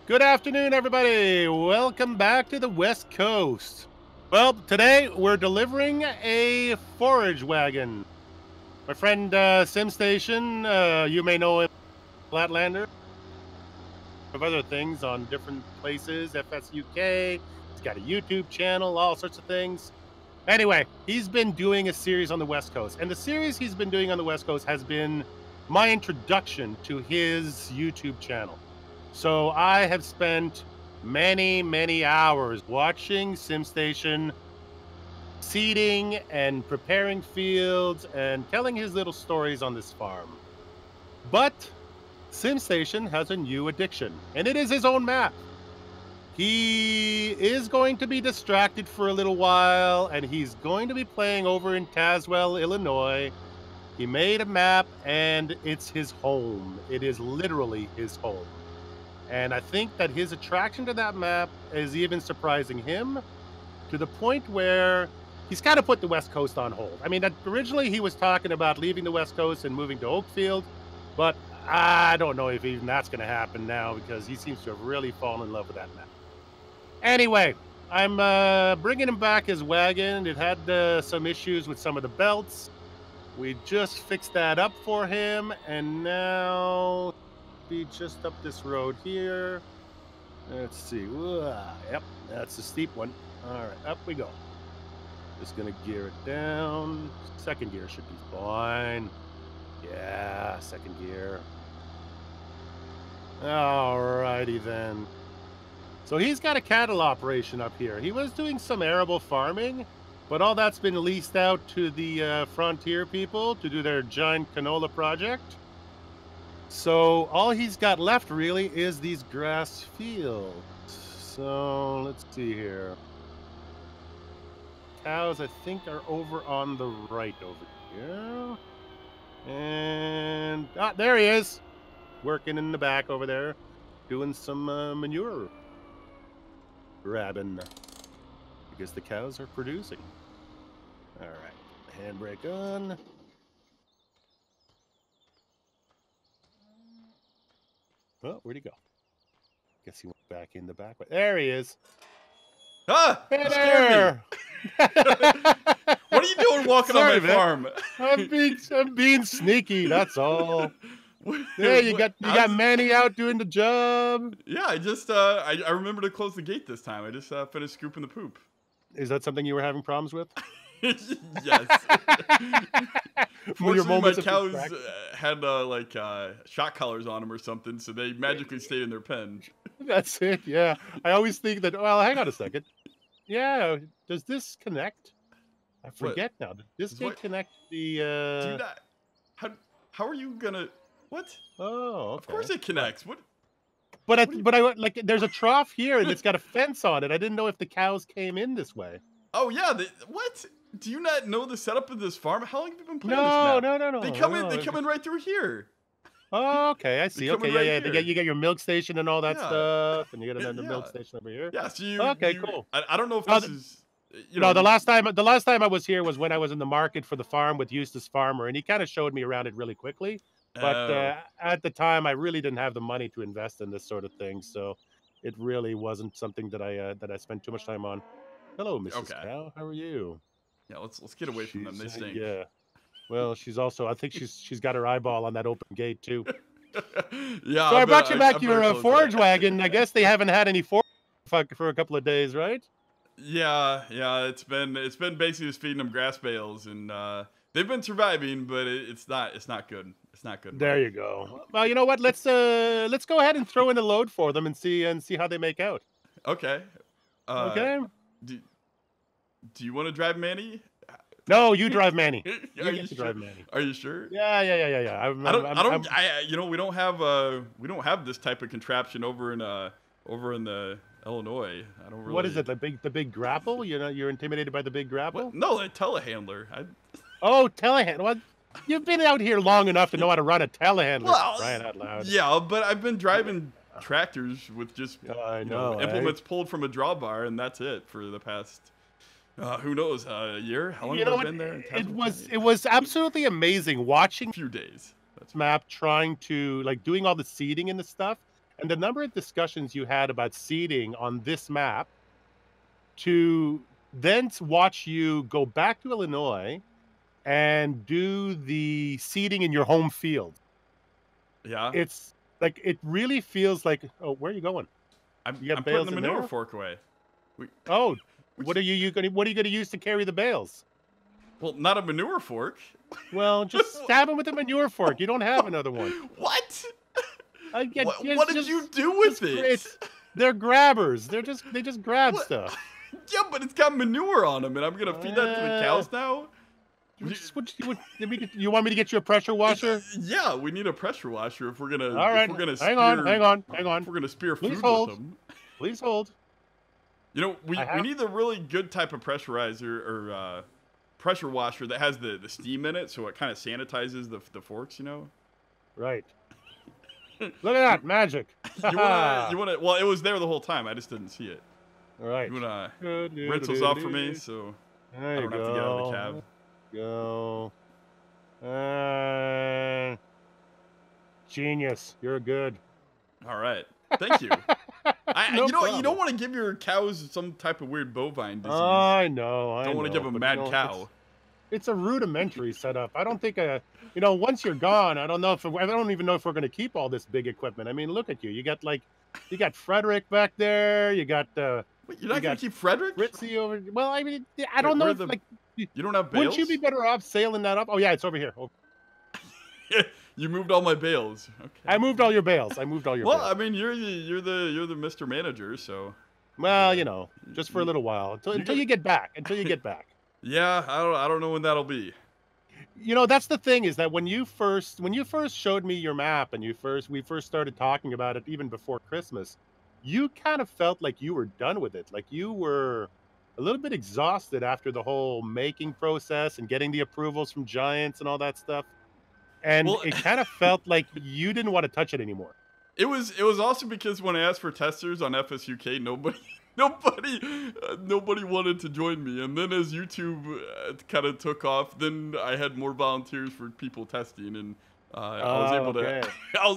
Good afternoon, everybody. Welcome back to the West Coast. Well, today we're delivering a forage wagon. My friend SimStation, you may know him, Flatlander, of other things on different places, FSUK. He's got a YouTube channel, all sorts of things. Anyway, he's been doing a series on the West Coast, and the series he's been doing on the West Coast has been my introduction to his YouTube channel. So I have spent many hours watching SimStation seeding and preparing fields and telling his little stories on this farm. But SimStation has a new addiction, and it is his own map. He is going to be distracted for a little while, and he's going to be playing over in Tazewell, Illinois. He made a map, and it's his home. It is literally his home. And I think that his attraction to that map is even surprising him to the point where he's kind of put the West Coast on hold. I mean, originally he was talking about leaving the West Coast and moving to Oakfield, but I don't know if even that's going to happen now because he seems to have really fallen in love with that map. Anyway, I'm bringing him back his wagon. It had some issues with some of the belts. We just fixed that up for him, and now be just up this road here. Let's see. Yep, that's a steep one. All right, up we go. Just gonna gear it down. Second gear should be fine. Yeah, second gear. Alrighty then. So he's got a cattle operation up here. He was doing some arable farming, but all that's been leased out to the frontier people to do their giant canola project. So all he's got left really is these grass fields. So let's see here. Cows, I think, are over on the right over here. And there he is, working in the back over there, doing some manure grabbing because the cows are producing. All right, handbrake on. Oh, where'd he go? Guess he went back in the back. There he is. Ah! Hey You there! scared me. What are you doing walking Sorry, on my man. farm? I'm being sneaky. That's all. Yeah, you got Manny out doing the job. Yeah, I just I remember to close the gate this time. I just finished scooping the poop. Is that something you were having problems with? Yes. Your Fortunately, my moments of cows distraction? had shock collars on them or something, so they magically stayed in their pen. That's it. Yeah, I always think that. Well, hang on a second. Yeah, does this connect? I forget now. Did this gate connect the? Do not. How are you gonna? What? Oh, okay. Of course it connects. What? But I like. There's a trough here, and it's got a fence on it. I didn't know if the cows came in this way. Oh yeah. What? Do you not know the setup of this farm? How long have you been playing this map? No. They come in. They come in right through here. Oh, okay, I see. Okay, yeah. You get your milk station and all that stuff, and you get another milk station over here. Yeah. So okay, cool. I don't know if this is. No, the last time I was here was when I was in the market for the farm with Eustace Farmer, and he kind of showed me around it really quickly. But at the time, I really didn't have the money to invest in this sort of thing, so it really wasn't something that I spent too much time on. Hello, Mrs. Cow. How are you? Yeah, let's get away from them. They stink. Yeah. Well, she's also. I think she's got her eyeball on that open gate too. Yeah. So I brought you back your forage wagon. I guess they haven't had any forage for a couple of days, right? Yeah. It's been basically just feeding them grass bales, and they've been surviving, but it's not good. It's not good. There you go. Well, you know what? Let's go ahead and throw in a load for them and see how they make out. Okay. Okay. Do you want to drive Manny? No, you drive Manny. Are you sure? Are you sure? Yeah. We don't have this type of contraption over in the Illinois. I don't really. What is it? The big grapple? You're intimidated by the big grapple? What? No, a telehandler. Oh, telehandler. What? You've been out here long enough to know how to run a telehandler. Well, crying out loud. Yeah, but I've been driving tractors with just implements right? pulled from a drawbar, and that's it for the past. Who knows? A year? How long have I been there? It was absolutely amazing watching a few days. That's map trying to doing all the seeding and the stuff. and the number of discussions you had about seeding on this map to then watch you go back to Illinois and do the seeding in your home field. Yeah. It's like, it really feels like, oh, where are you going? I'm You got I'm putting bales the in manure there? fork away. We, Oh, which, what are you gonna use to carry the bales? well, not a manure fork. Well, just stab them with a manure fork. You don't have another one. What? I get What did you do with it? it's they're grabbers. They just grab What? stuff. Yeah, but it's got manure on them, and I'm gonna feed that to the Uh, cows now. you want me to get you a pressure washer? Yeah, we need a pressure washer if we're gonna All right, hang on. spear Please food with hold. them. Please hold. You know, I we have need the really good type of pressurizer or pressure washer that has the steam in it, so it kind of sanitizes the forks. You know. right. Look at that magic. You wanna? Well, it was there the whole time. I just didn't see it. All right. You wanna rinse those off for me, so There I you don't have to get out of the cab. Go. Genius. You're good. All right. Thank you. No you problem. don't want to give your cows some type of weird bovine disease. I know. Don't want to give them but, mad you know, cow. It's a rudimentary setup. I don't think once you're gone, I don't even know if we're going to keep all this big equipment. I mean, look at you. You got Frederick back there. You got Wait, you're not gonna keep Frederick? Fritzy over. Well, I mean, I don't know if you don't have bales. Wouldn't you be better off sailing that up? Oh yeah, it's over here. Oh. You moved all my bales. Okay. I moved all your bales. Well, I mean, you're the Mr. Manager, so. Well, just for a little while until you get back. Yeah, I don't know when that'll be. That's the thing, is that when you first showed me your map and we first started talking about it even before Christmas, you kind of felt like you were done with it. Like you were a little bit exhausted after the whole making process and getting the approvals from giants and all that stuff. And it kind of felt like you didn't want to touch it anymore. It was also because when I asked for testers on FSUK, nobody wanted to join me. And then as YouTube kind of took off, then I had more volunteers for people testing, and I was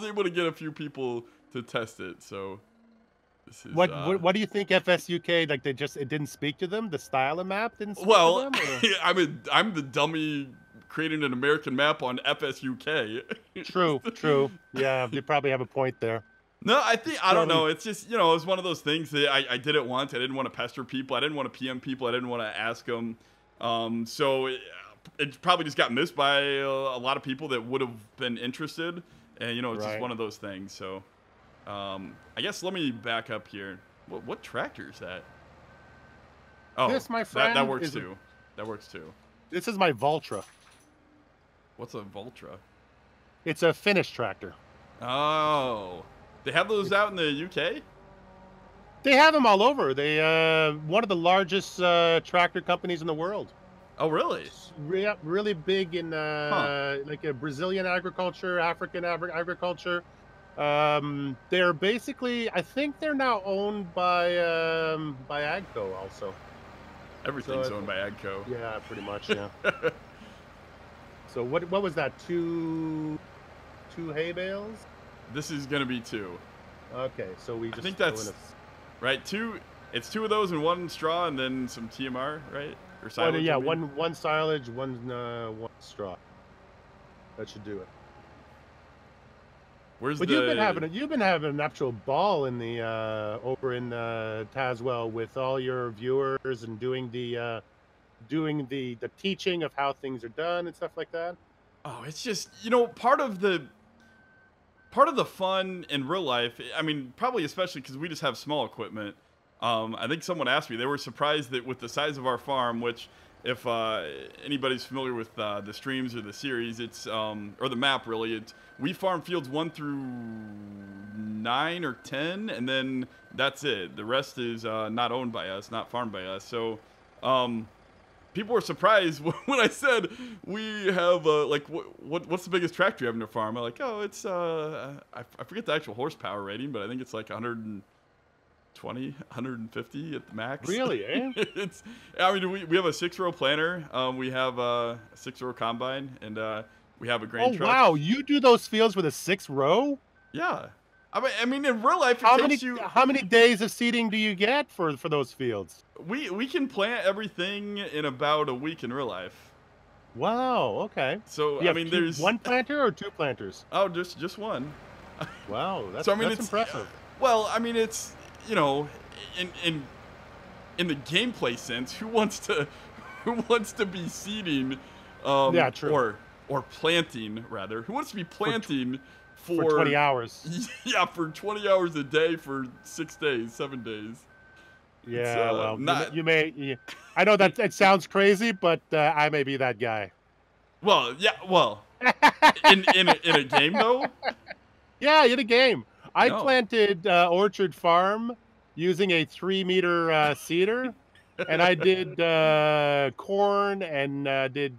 able to get a few people to test it. So this is, what do you think FSUK, like it didn't speak to them? The style of map didn't speak to them? Or? I'm the dummy creating an American map on FSUK. True. Yeah, they probably have a point there. No, I don't know. It's just, it was one of those things that I did it once. I didn't want to pester people. I didn't want to PM people. I didn't want to ask them. So it probably just got missed by a lot of people that would have been interested. And, it's just one of those things. So I guess let me back up here. What tractor is that? Oh, this, my friend, that works too. That works too. This is my Valtra. What's a Valtra? It's a Finnish tractor. Oh. They have those out in the UK? They have them all over. They one of the largest tractor companies in the world. Oh, really? Really big in like a Brazilian agriculture, African agriculture. They're basically, I think they're now owned by Agco also. Everything's owned by Agco. Yeah, pretty much. Yeah. So what was that? Two hay bales? This is gonna be 2. Okay, so we just. I think that's right. 2. It's 2 of those and 1 straw, and then some TMR, right? Or silage. Yeah, one silage, one straw. That should do it. But you've been having an actual ball in the over in Tazewell with all your viewers and doing the teaching of how things are done and stuff like that. Oh, it's just part of the fun in real life. I mean, probably especially because we just have small equipment. I think someone asked me, they were surprised that with the size of our farm, which if anybody's familiar with the streams or the series, it's or the map really, we farm fields 1 through 9 or 10, and then that's it. The rest is not owned by us, not farmed by us. So people were surprised when I said we have what's the biggest tractor you have in your farm? I'm like, oh, it's I forget the actual horsepower rating, but I think it's like 120, 150 at the max. Really, eh? We have a 6-row planter, we have a 6-row combine, and we have a grain truck. Oh wow, you do those fields with a 6-row? Yeah. I mean, in real life, it takes you. How many days of seeding do you get for those fields? We can plant everything in about a week in real life. Wow. Okay. So You I have mean, there's one planter or two planters? oh, just one. Wow, So I mean, that's it's impressive. well, I mean, it's you know, in in in the gameplay sense, who wants to be seeding, Yeah, true. or planting rather? Who wants to be planting For 20 hours. yeah, for 20 hours a day for 6 days, 7 days? It's Yeah, well, not I know that it sounds crazy, but I may be that guy. well, yeah, well, in a game though. Yeah, in a game. I No. planted Orchard Farm using a 3-meter seeder, and I did corn and did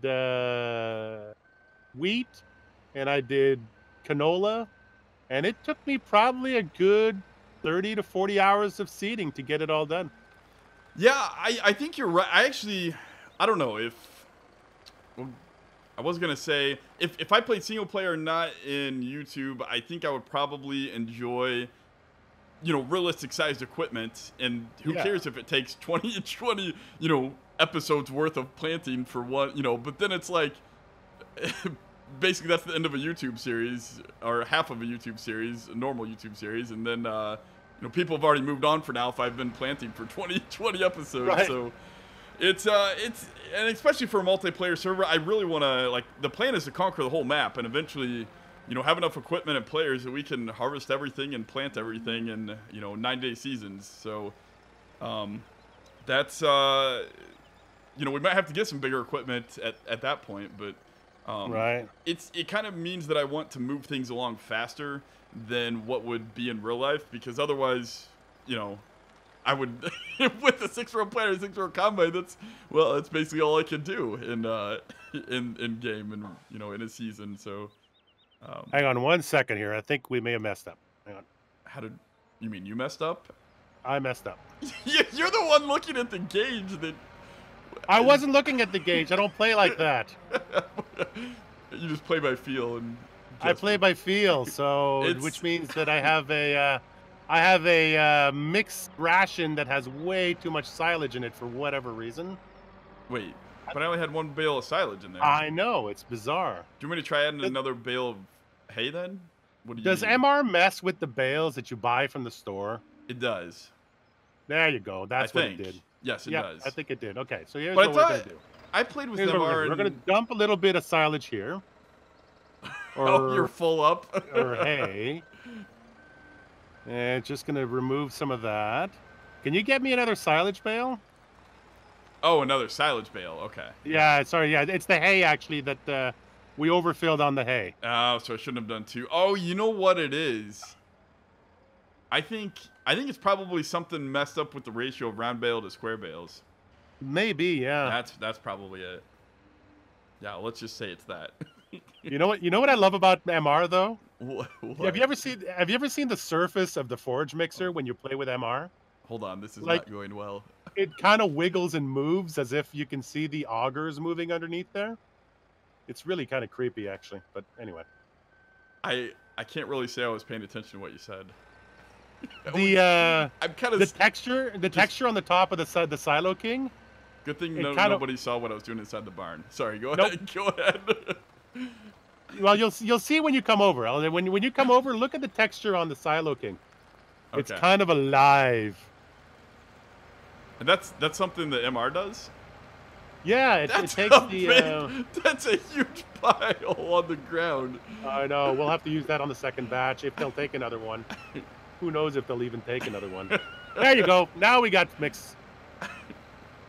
wheat, and I did canola, and it took me probably a good 30 to 40 hours of seeding to get it all done. Yeah, I think you're right. I don't know if well, I was gonna say if I played single player not in YouTube, I think I would probably enjoy realistic sized equipment, and who Yeah, cares if it takes 20 episodes worth of planting for one, but then it's like basically that's the end of a YouTube series or half of a YouTube series, a normal YouTube series, and then people have already moved on for now if I've been planting for 20 episodes. right. So it's and especially for a multiplayer server, I really want to like the plan is to conquer the whole map and eventually have enough equipment and players that we can harvest everything and plant everything in 9-day seasons. So that's we might have to get some bigger equipment at that point, but Right. it kind of means that I want to move things along faster than what would be in real life, because otherwise, I would with the 6-row player, 6-row combine. That's basically all I can do in game and in a season. So Hang on one second here. I think we may have messed up. Hang on. how did you mean you messed up? I messed up. You're the one looking at the gauge that I wasn't looking at the gauge. I don't play like that. you just play by feel and I play by feel, so which means that I have a mixed ration that has way too much silage in it for whatever reason. wait, but I only had one bale of silage in there. I know, it's bizarre. Do you want me to try adding another bale of hay then? What do you Does need? MR mess with the bales that you buy from the store? It does. There you go. That's what it think. did. Yes, it Yeah, does. I think it did. Okay, so here's But what we're gonna do. I played with Here's what MR. we're gonna dump a little bit of silage here, Oh, you're or full up. or hay, and just gonna remove some of that. Can you get me another silage bale? Oh, another silage bale. Okay. Yeah, sorry. Yeah, it's the hay actually that we overfilled on the hay. Oh, so I shouldn't have done two. Oh, you know what it is? I think it's probably something messed up with the ratio of round bale to square bales. Maybe, yeah. That's probably it. Yeah, let's just say it's that. You know what? You know what I love about MR though? What? Have you ever seen the surface of the forage mixer when you play with MR? Hold on, this is Like- not going well. It kind of wiggles and moves as if you can see the augers moving underneath there. It's really kind of creepy, actually. But anyway, I can't really say I was paying attention to what you said. the I'm kind the of texture on the top of the Silo King. good thing it kind of- nobody saw what I was doing inside the barn. Sorry, go Nope. ahead. Go ahead. Well, you'll see when you come over. When you come over, look at the texture on the Silo King. It's Okay. kind of alive. And that's something that MR does. Yeah, it That's takes a the. that's a huge pile on the ground. I know. We'll have to use that on the second batch if they'll take another one. Who knows if they'll even take another one? There you go. Now we got mix.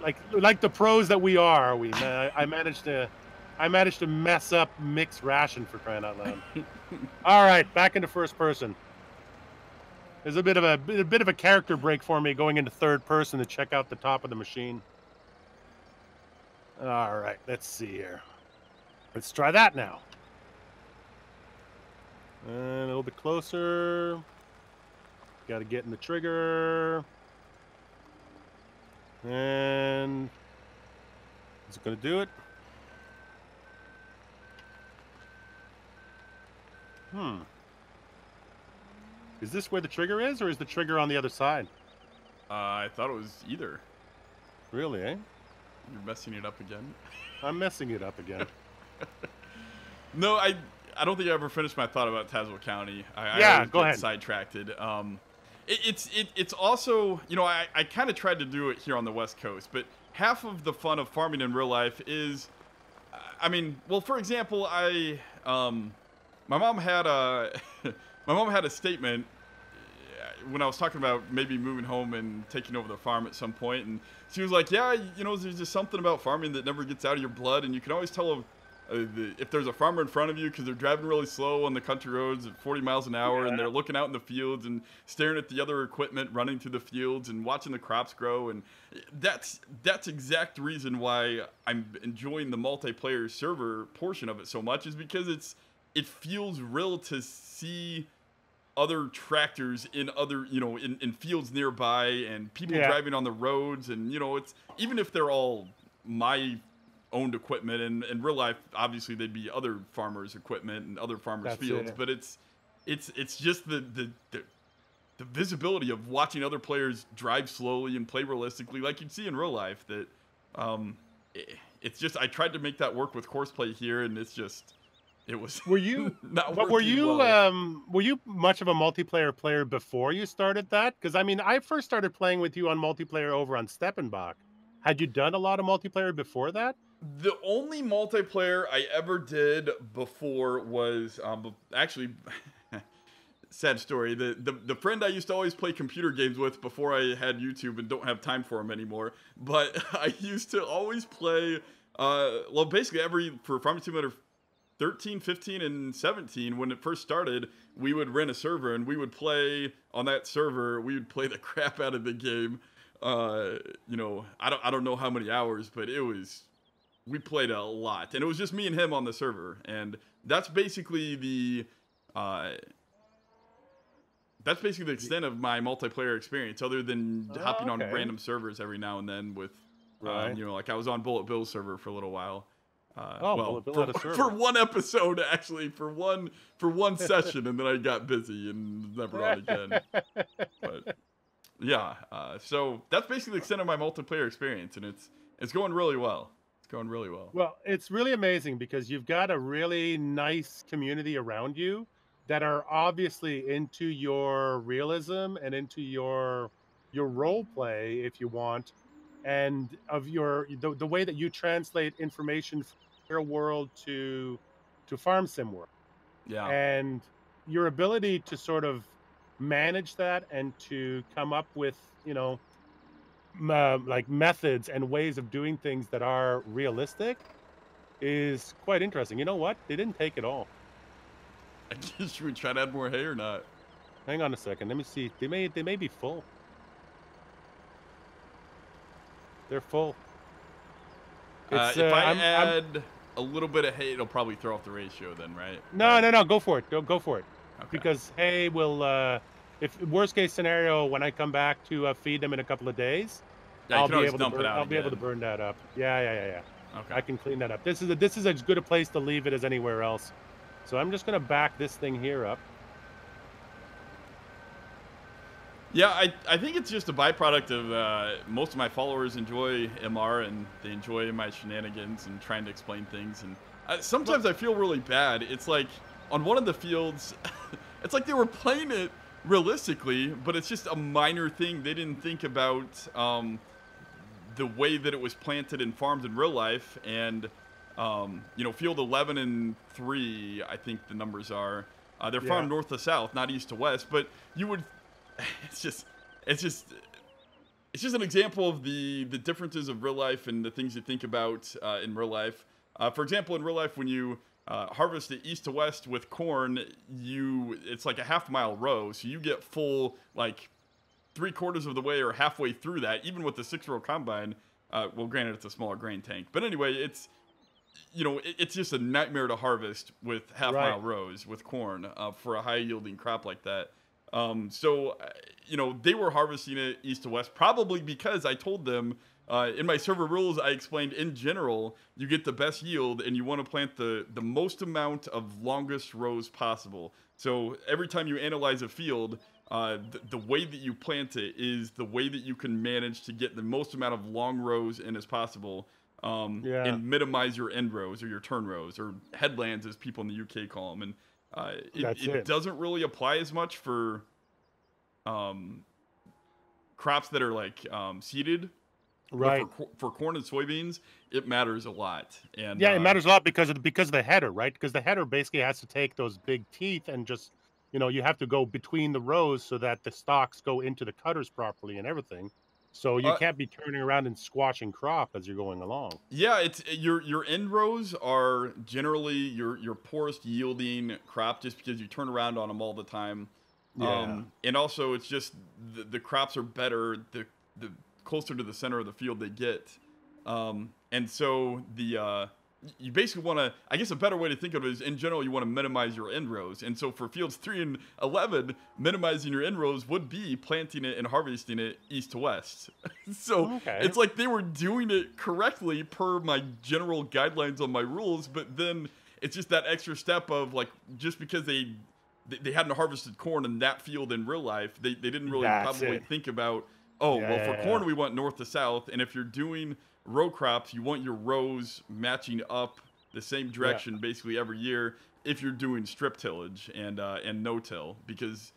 Like the pros that we are, I managed to mess up mixed ration for crying out loud. All right, back into first person. There's a bit of a character break for me going into third person to check out the top of the machine. All right, let's see here. Let's try that now. And a little bit closer. Got to get in the trigger. And is it going to do it? Is this where the trigger is, or is the trigger on the other side? I thought it was either. Really, eh? You're messing it up again. I'm messing it up again. No, I don't think I ever finished my thought about Tazewell County. I Yeah, always go get ahead. sidetracked. It's also, you know, I kind of tried to do it here on the West Coast, but half of the fun of farming in real life is, I mean, well, for example, my mom had a my mom had a statement when I was talking about maybe moving home and taking over the farm at some point, and she was like, "Yeah, you know, there's just something about farming that never gets out of your blood, and you can always tell if there's a farmer in front of you because they're driving really slow on the country roads at 40 miles an hour, and they're looking out in the fields and staring at the other equipment running through the fields and watching the crops grow." And that's exact reason why I'm enjoying the multiplayer server portion of it so much, is because it feels real to see other tractors in other, you know, in fields nearby, and people driving on the roads, and, you know, it's, even if they're all my owned equipment, and in real life obviously they'd be other farmers' equipment and other farmers' fields, but it's just the visibility of watching other players drive slowly and play realistically like you'd see in real life. That it's just, I tried to make that work with Courseplay here, and it's just, it was Were you not but working well. were you much of a multiplayer player before you started that? Because I mean, I first started playing with you on multiplayer over on Steppenbach. Had you done a lot of multiplayer before that? The only multiplayer I ever did before was actually sad story. The friend I used to always play computer games with before I had YouTube and don't have time for him anymore. But I used to always play well, basically for Farming Simulator 13, 15, and 17, when it first started, we would rent a server and we would play on that server. We would play the crap out of the game. You know, I don't know how many hours, but we played a lot, and it was just me and him on the server, and that's basically the extent of my multiplayer experience, other than hopping on random servers every now and then with, you know, like I was on Bullet Bill's server for a little while. Well, for one episode, actually, for one session, and then I got busy and never on again. But yeah, so that's basically the extent of my multiplayer experience, and it's going really well. It's going really well. Well, it's really amazing because you've got a really nice community around you that are obviously into your realism and into your role play, if you want, and of the way that you translate information from real world to farm sim world, Yeah. and your ability to sort of manage that and to come up with, you know, like methods and ways of doing things that are realistic is quite interesting. You know what? They didn't take it all. I guess, should we try to add more hay or not? Hang on a second. Let me see. They may be full. They're full. If I add a little bit of hay, it'll probably throw off the ratio then, right? No. Go for it. Go for it. Okay. Because hay will, if worst case scenario, when I come back to feed them in a couple of days, I'll be able to burn that up. Yeah. Okay. I can clean that up. This is as good a place to leave it as anywhere else. So I'm just gonna back this thing here up. Yeah, I think it's just a byproduct of most of my followers enjoy MR, and they enjoy my shenanigans and trying to explain things. And sometimes I feel really bad. It's like on one of the fields, it's like they were playing it realistically, but it's just a minor thing. They didn't think about the way that it was planted and farmed in real life. And you know, field 11 and 3, I think the numbers are. They're farmed north to south, not east to west. But you would, it's just an example of the differences of real life and the things you think about in real life. For example, in real life, when you harvest it east to west with corn, it's like a half-mile row, so you get full, like, 3/4 of the way or halfway through that, even with the 6-row combine. Well, granted, it's a smaller grain tank, but anyway, it's, you know, it's just a nightmare to harvest with half-mile rows with corn for a high-yielding crop like that. So, you know, they were harvesting it east to west, probably because I told them in my server rules, I explained in general, you get the best yield and you want to plant the most amount of longest rows possible. So every time you analyze a field, the way that you plant it is the way that you can manage to get the most amount of long rows in as possible, Yeah, and minimize your end rows or your turn rows or headlands, as people in the UK call them. And that's it it. doesn't really apply as much for um, crops that are like seeded, but Right. for corn and soybeans, it matters a lot. And Yeah, it matters a lot because of the header, right? Because the header basically has to take those big teeth and just, you have to go between the rows so that the stalks go into the cutters properly and everything. So you uh, can't be turning around and squashing crop as you're going along. yeah, it's your end rows are generally your poorest yielding crop, just because you turn around on them all the time. Yeah. And also it's just the crops are better the closer to the center of the field they get. And so you basically want to, I guess a better way to think of it is, in general, you want to minimize your end rows. And so for fields 3 and 11, minimizing your end rows would be planting it and harvesting it east to west. So Okay. it's like they were doing it correctly per my general guidelines on my rules, but then it's just that extra step of, like, just because they hadn't harvested corn in that field in real life, they didn't really That's probably it. think about, oh, Yeah, well, for yeah, yeah. corn we want north to south, and if you're doing row crops, you want your rows matching up the same Yeah. direction basically every year. If you're doing strip tillage and no till, because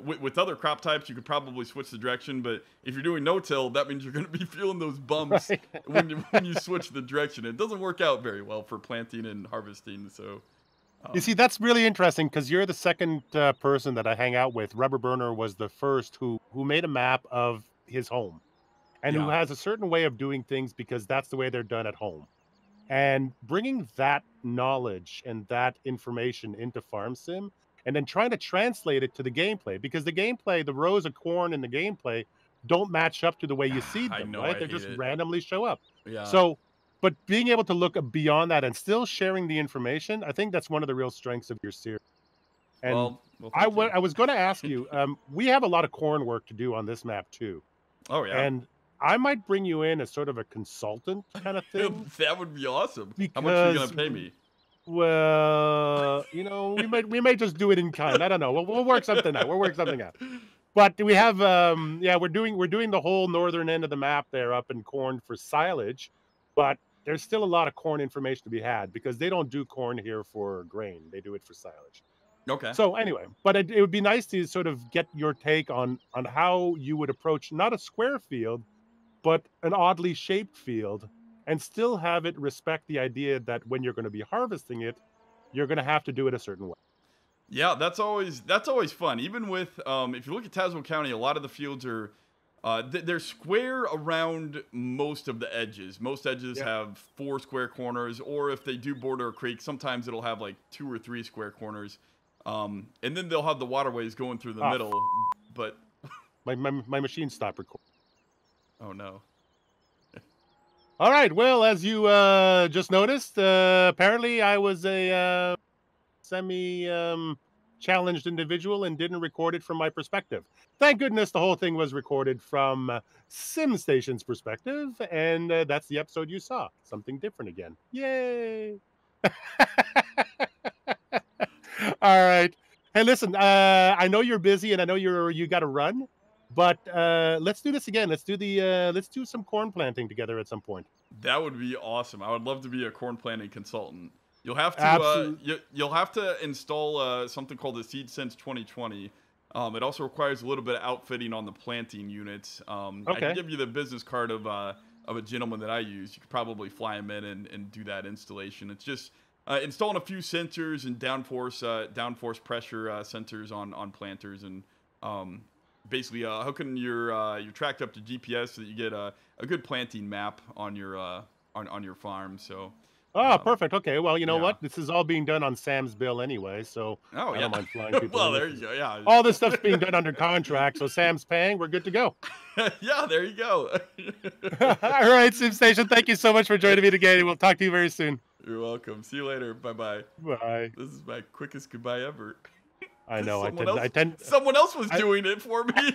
with other crop types you could probably switch the direction, but if you're doing no till, that means you're going to be feeling those bumps Right. when you switch the direction. It doesn't work out very well for planting and harvesting. So You see, um, that's really interesting because you're the second person that I hang out with. Rubber Burner was the first who made a map of his home and who yeah. has a certain way of doing things because that's the way they're done at home. And bringing that knowledge and that information into Farm Sim and then trying to translate it to the gameplay because the gameplay, the rows of corn in the gameplay don't match up to the way you seed I them, know, right? I They hate just it. randomly show up. Yeah. So, but being able to look beyond that and still sharing the information, I think that's one of the real strengths of your series. And Well, thank you. I was going to ask you, we have a lot of corn work to do on this map too, Oh yeah. and I might bring you in as sort of a consultant kind of thing That would be awesome. How much are you gonna because pay me? well, we may just do it in kind. I don't know. We'll work something out. We'll work something out. But we have yeah, we're doing the whole northern end of the map there up in corn for silage, but there's still a lot of corn information to be had because they don't do corn here for grain. They do it for silage. Okay. So anyway, but it would be nice to sort of get your take on how you would approach not a square field, but an oddly shaped field and still have it respect the idea that when you're going to be harvesting it, you're going to have to do it a certain way. Yeah, that's always fun. Even with if you look at Tazewell County, a lot of the fields are they're square around most of the edges. Most edges Yeah. have 4 square corners, or if they do border a creek, sometimes it'll have like 2 or 3 square corners. And then they'll have the waterways going through the Ah, middle. But my machine stopped recording. oh no. All right. Well, as you just noticed, apparently I was a semi challenged individual and didn't record it from my perspective. Thank goodness the whole thing was recorded from SimStation's perspective, and that's the episode you saw. Something different again. Yay! All right. Hey, listen. I know you're busy, and I know you got to run, but let's do this again. Let's do some corn planting together at some point. That would be awesome. I would love to be a corn planting consultant. Absolutely. You'll have to install something called the Seed Sense 2020. It also requires a little bit of outfitting on the planting units. I can Okay. give you the business card of a gentleman that I use. You could probably fly him in and do that installation. It's just installing a few sensors and downforce pressure sensors on planters, and basically hooking your tractor up to GPS so that you get a good planting map on your farm. So Oh, um, perfect. Okay. Well, you know yeah. what? This is all being done on Sam's bill anyway, so Oh I yeah. don't mind flying people Well, in. there This you is go. Yeah. all this stuff's being done under contract, so Sam's paying. We're good to go. Yeah. There you go. All right, SimStation. Thank you so much for joining me again. We'll talk to you very soon. You're welcome. See you later. Bye bye. Bye. This is my quickest goodbye ever. I Because know. I someone tend. I else tend. someone else was I, doing it for me.